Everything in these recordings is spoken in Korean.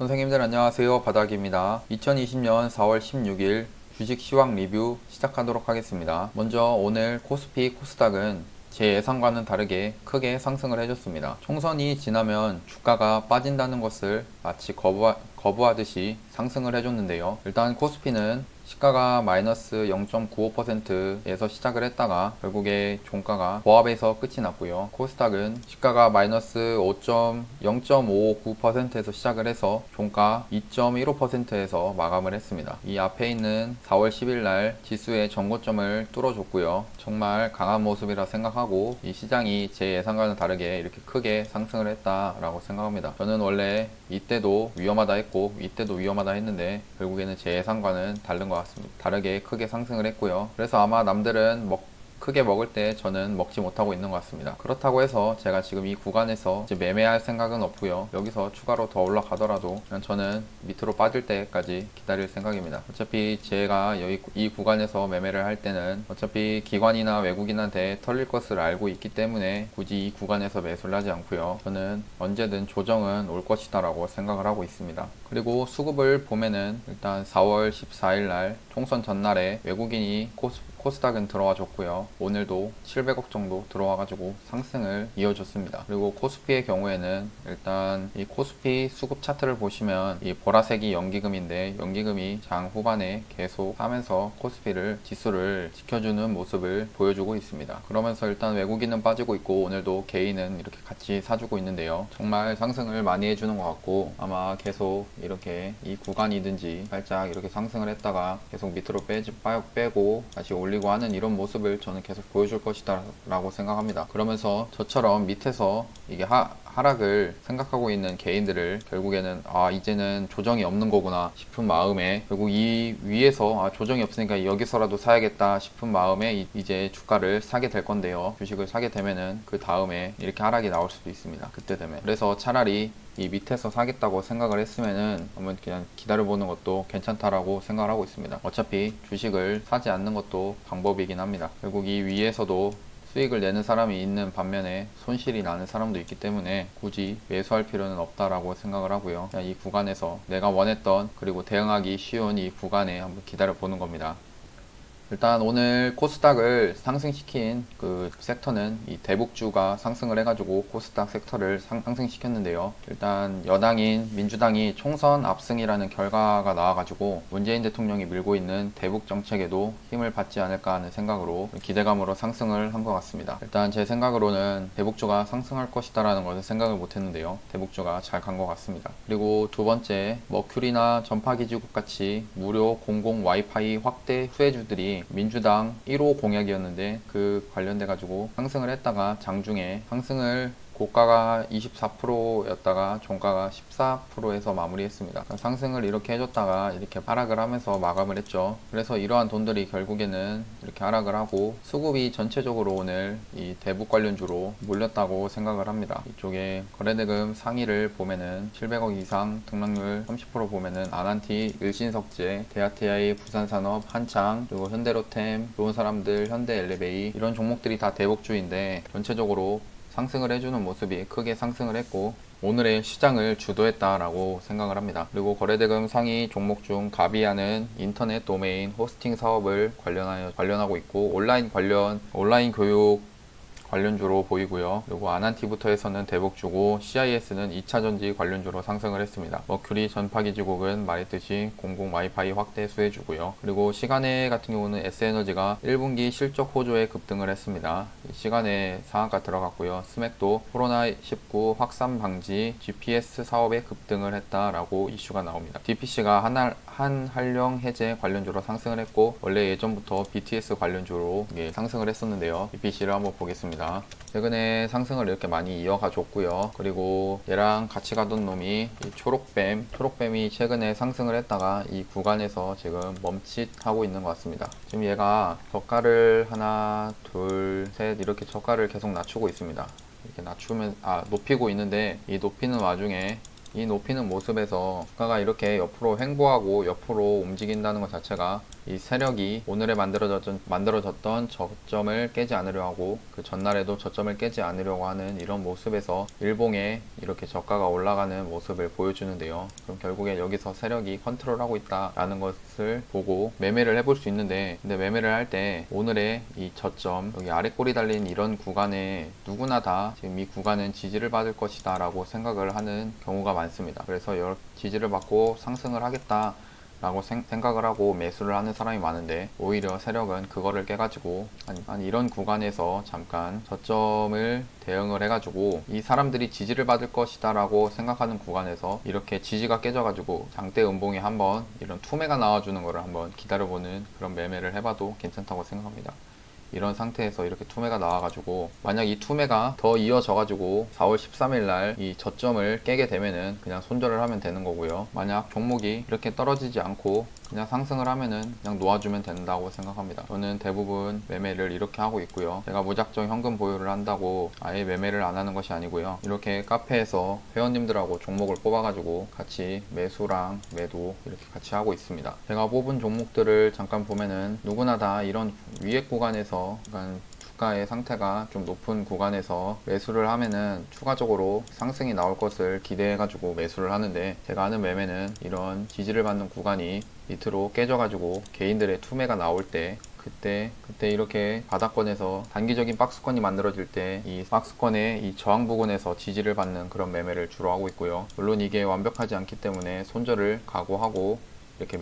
선생님들 안녕하세요. 바닥입니다. 2020년 4월 16일 주식 시황 리뷰 시작하도록 하겠습니다. 먼저 오늘 코스피 코스닥은 제 예상과는 다르게 크게 상승을 해줬습니다. 총선이 지나면 주가가 빠진다는 것을 마치 거부하듯이 상승을 해줬는데요. 일단 코스피는 시가가 마이너스 0.95%에서 시작을 했다가 결국에 종가가 보합에서 끝이 났고요. 코스닥은 시가가 마이너스 0.559%에서 시작을 해서 종가 2.15%에서 마감을 했습니다. 이 앞에 있는 4월 10일 날 지수의 전고점을 뚫어줬고요. 정말 강한 모습이라 생각하고 이 시장이 제 예상과는 다르게 이렇게 크게 상승을 했다라고 생각합니다. 저는 원래 이때도 위험하다 했고 이때도 위험하다 했는데 결국에는 제 예상과는 다른 것 같습니다. 다르게 크게 상승을 했고요. 그래서 아마 남들은 크게 먹을 때 저는 먹지 못하고 있는 것 같습니다. 그렇다고 해서 제가 지금 이 구간에서 이제 매매할 생각은 없고요. 여기서 추가로 더 올라가더라도 그냥 저는 밑으로 빠질 때까지 기다릴 생각입니다. 어차피 제가 이 구간에서 매매를 할 때는 어차피 기관이나 외국인한테 털릴 것을 알고 있기 때문에 굳이 이 구간에서 매수를 하지 않고요. 저는 언제든 조정은 올 것이다 라고 생각을 하고 있습니다. 그리고 수급을 보면은 일단 4월 14일 날 총선 전날에 외국인이 코스닥은 들어와 줬고요. 오늘도 700억 정도 들어와가지고 상승을 이어줬습니다. 그리고 코스피의 경우에는 일단 이 코스피 수급 차트를 보시면 이 보라색이 연기금인데 연기금이 장 후반에 계속 하면서 코스피를 지수를 지켜주는 모습을 보여주고 있습니다. 그러면서 일단 외국인은 빠지고 있고 오늘도 개인은 이렇게 같이 사주고 있는데요. 정말 상승을 많이 해주는 것 같고 아마 계속 이렇게 이 구간이든지 살짝 이렇게 상승을 했다가 계속 밑으로 빼고 다시 올리고 하는 이런 모습을 저는 계속 보여줄 것이다 라고 생각합니다. 그러면서 저처럼 밑에서 이게 하락을 생각하고 있는 개인들을 결국에는 이제는 조정이 없는 거구나 싶은 마음에 결국 이 위에서 조정이 없으니까 여기서라도 사야겠다 싶은 마음에 이제 주가를 사게 될 건데요. 주식을 사게 되면은 그 다음에 이렇게 하락이 나올 수도 있습니다. 그때 되면. 그래서 차라리 이 밑에서 사겠다고 생각을 했으면은 한번 그냥 기다려보는 것도 괜찮다라고 생각을 하고 있습니다. 어차피 주식을 사지 않는 것도 방법이긴 합니다. 결국 이 위에서도 수익을 내는 사람이 있는 반면에 손실이 나는 사람도 있기 때문에 굳이 매수할 필요는 없다라고 생각을 하고요. 그냥 이 구간에서 내가 원했던 그리고 대응하기 쉬운 이 구간에 한번 기다려 보는 겁니다. 일단 오늘 코스닥을 상승시킨 그 섹터는 이 대북주가 상승을 해가지고 코스닥 섹터를 상승시켰는데요. 일단 여당인 민주당이 총선 압승이라는 결과가 나와가지고 문재인 대통령이 밀고 있는 대북 정책에도 힘을 받지 않을까 하는 생각으로 기대감으로 상승을 한 것 같습니다. 일단 제 생각으로는 대북주가 상승할 것이다라는 것을 생각을 못했는데요. 대북주가 잘 간 것 같습니다. 그리고 두 번째, 머큐리나 전파기지국 같이 무료 공공 와이파이 확대 수혜주들이 민주당 1호 공약이었는데 그 관련돼 가지고 상승을 했다가 장중에 상승을 고가가 24%였다가 종가가 14%에서 마무리했습니다. 상승을 이렇게 해줬다가 이렇게 하락을 하면서 마감을 했죠. 그래서 이러한 돈들이 결국에는 이렇게 하락을 하고 수급이 전체적으로 오늘 이 대북 관련주로 몰렸다고 생각을 합니다. 이쪽에 거래대금 상위를 보면은 700억 이상 등락률 30% 보면은 아난티, 일신석재, 대하TI, 부산산업, 한창, 그리고 현대로템, 좋은 사람들, 현대엘리베이 이런 종목들이 다 대북주인데 전체적으로 상승을 해주는 모습이 크게 상승을 했고 오늘의 시장을 주도했다라고 생각을 합니다. 그리고 거래대금 상위 종목 중 가비아는 인터넷 도메인 호스팅 사업을 관련하고 있고 온라인 교육 관련주로 보이고요. 그리고 아난티부터 해서는 대북주고 CIS는 2차전지 관련주로 상승을 했습니다. 머큐리 전파기지국은 말했듯이 공공 와이파이 확대 수혜주고요. 그리고 시간에 같은 경우는 S에너지가 1분기 실적 호조에 급등을 했습니다. 시간에 상한가 들어갔고요. 스맥도 코로나19 확산 방지 GPS 사업에 급등을 했다라고 이슈가 나옵니다. DPC가 한한령 해제 관련주로 상승을 했고 원래 예전부터 BTS 관련주로 상승을 했었는데요. DPC를 한번 보겠습니다. 최근에 상승을 이렇게 많이 이어가 줬고요. 그리고 얘랑 같이 가던 놈이 이 초록뱀이 최근에 상승을 했다가 이 구간에서 지금 멈칫하고 있는 것 같습니다. 지금 얘가 저가를 하나 둘 셋 이렇게 저가를 계속 낮추고 있습니다. 이렇게 높이고 있는데 이 높이는 와중에 이 높이는 모습에서 주가가 이렇게 옆으로 횡보하고 옆으로 움직인다는 것 자체가 이 세력이 오늘에 만들어졌던 저점을 깨지 않으려 하고 그 전날에도 저점을 깨지 않으려고 하는 이런 모습에서 일봉에 이렇게 저가가 올라가는 모습을 보여주는데요. 그럼 결국에 여기서 세력이 컨트롤하고 있다라는 것을 보고 매매를 해볼 수 있는데, 근데 매매를 할 때 오늘의 이 저점, 여기 아래 꼬리 달린 이런 구간에 누구나 다 지금 이 구간은 지지를 받을 것이다 라고 생각을 하는 경우가 많습니다. 그래서 지지를 받고 상승을 하겠다 라고 생각을 하고 매수를 하는 사람이 많은데, 오히려 세력은 그거를 깨가지고 한 이런 구간에서 잠깐 저점을 대응을 해가지고 이 사람들이 지지를 받을 것이다 라고 생각하는 구간에서 이렇게 지지가 깨져가지고 장대 음봉에 한번 이런 투매가 나와주는 거를 한번 기다려보는 그런 매매를 해봐도 괜찮다고 생각합니다. 이런 상태에서 이렇게 투매가 나와가지고 만약 이 투매가 더 이어져가지고 4월 13일 날 이 저점을 깨게 되면은 그냥 손절을 하면 되는 거고요. 만약 종목이 이렇게 떨어지지 않고 그냥 상승을 하면은 그냥 놓아주면 된다고 생각합니다. 저는 대부분 매매를 이렇게 하고 있고요. 제가 무작정 현금 보유를 한다고 아예 매매를 안 하는 것이 아니고요. 이렇게 카페에서 회원님들하고 종목을 뽑아가지고 같이 매수랑 매도 이렇게 같이 하고 있습니다. 제가 뽑은 종목들을 잠깐 보면은 누구나 다 이런 위에 구간에서 약간 주가의 상태가 좀 높은 구간에서 매수를 하면은 추가적으로 상승이 나올 것을 기대해가지고 매수를 하는데, 제가 하는 매매는 이런 지지를 받는 구간이 밑으로 깨져가지고 개인들의 투매가 나올 때 그때 이렇게 바닥권에서 단기적인 박스권이 만들어질 때 이 박스권의 이 저항 부근에서 지지를 받는 그런 매매를 주로 하고 있고요. 물론 이게 완벽하지 않기 때문에 손절을 각오하고 이렇게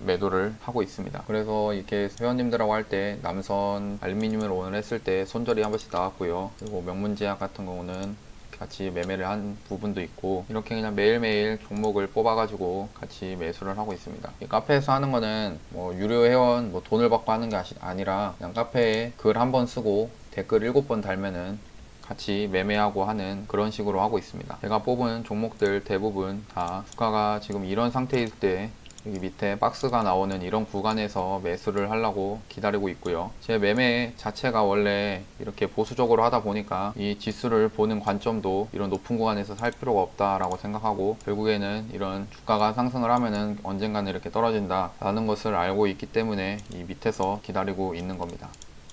매도를 하고 있습니다. 그래서 이렇게 회원님들하고 할 때 남선 알루미늄을 오늘 했을 때 손절이 한 번씩 나왔고요. 그리고 명문제약 같은 경우는 같이 매매를 한 부분도 있고, 이렇게 그냥 매일매일 종목을 뽑아가지고 같이 매수를 하고 있습니다. 이 카페에서 하는 거는 뭐 유료 회원 뭐 돈을 받고 하는 게 아니라 그냥 카페에 글 한 번 쓰고 댓글 7번 달면은 같이 매매하고 하는 그런 식으로 하고 있습니다. 제가 뽑은 종목들 대부분 다 주가가 지금 이런 상태일 때 여기 밑에 박스가 나오는 이런 구간에서 매수를 하려고 기다리고 있고요. 제 매매 자체가 원래 이렇게 보수적으로 하다 보니까 이 지수를 보는 관점도 이런 높은 구간에서 살 필요가 없다라고 생각하고, 결국에는 이런 주가가 상승을 하면은 언젠가는 이렇게 떨어진다 라는 것을 알고 있기 때문에 이 밑에서 기다리고 있는 겁니다.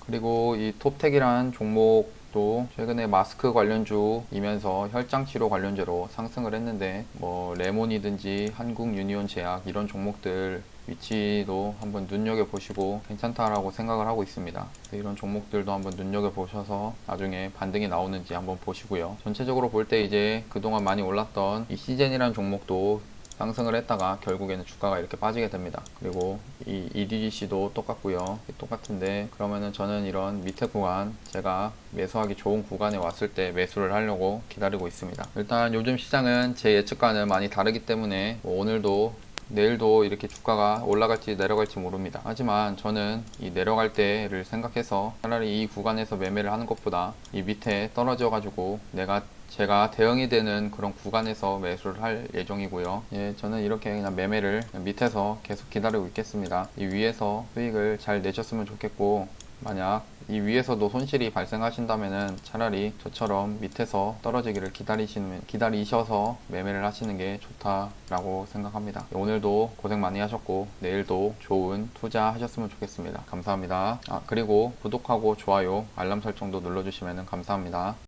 그리고 이 톱텍이라는 종목도 최근에 마스크 관련주이면서 혈장치료 관련주로 상승을 했는데, 뭐 레몬이든지 한국유니온제약 이런 종목들 위치도 한번 눈여겨보시고 괜찮다라고 생각을 하고 있습니다. 이런 종목들도 한번 눈여겨보셔서 나중에 반등이 나오는지 한번 보시고요. 전체적으로 볼 때 이제 그동안 많이 올랐던 이 시젠이라는 종목도 상승을 했다가 결국에는 주가가 이렇게 빠지게 됩니다. 그리고 이 EDGC도 똑같고요. 똑같은데, 그러면은 저는 이런 밑에 구간, 제가 매수하기 좋은 구간에 왔을 때 매수를 하려고 기다리고 있습니다. 일단 요즘 시장은 제 예측과는 많이 다르기 때문에 뭐 오늘도 내일도 이렇게 주가가 올라갈지 내려갈지 모릅니다. 하지만 저는 이 내려갈 때를 생각해서 차라리 이 구간에서 매매를 하는 것보다 이 밑에 떨어져 가지고 제가 대응이 되는 그런 구간에서 매수를 할 예정이고요. 예, 저는 이렇게 그냥 매매를 밑에서 계속 기다리고 있겠습니다. 이 위에서 수익을 잘 내셨으면 좋겠고, 만약 이 위에서도 손실이 발생하신다면은 차라리 저처럼 밑에서 떨어지기를 기다리셔서 매매를 하시는 게 좋다라고 생각합니다. 오늘도 고생 많이 하셨고 내일도 좋은 투자 하셨으면 좋겠습니다. 감사합니다. 그리고 구독하고 좋아요, 알람 설정도 눌러주시면 감사합니다.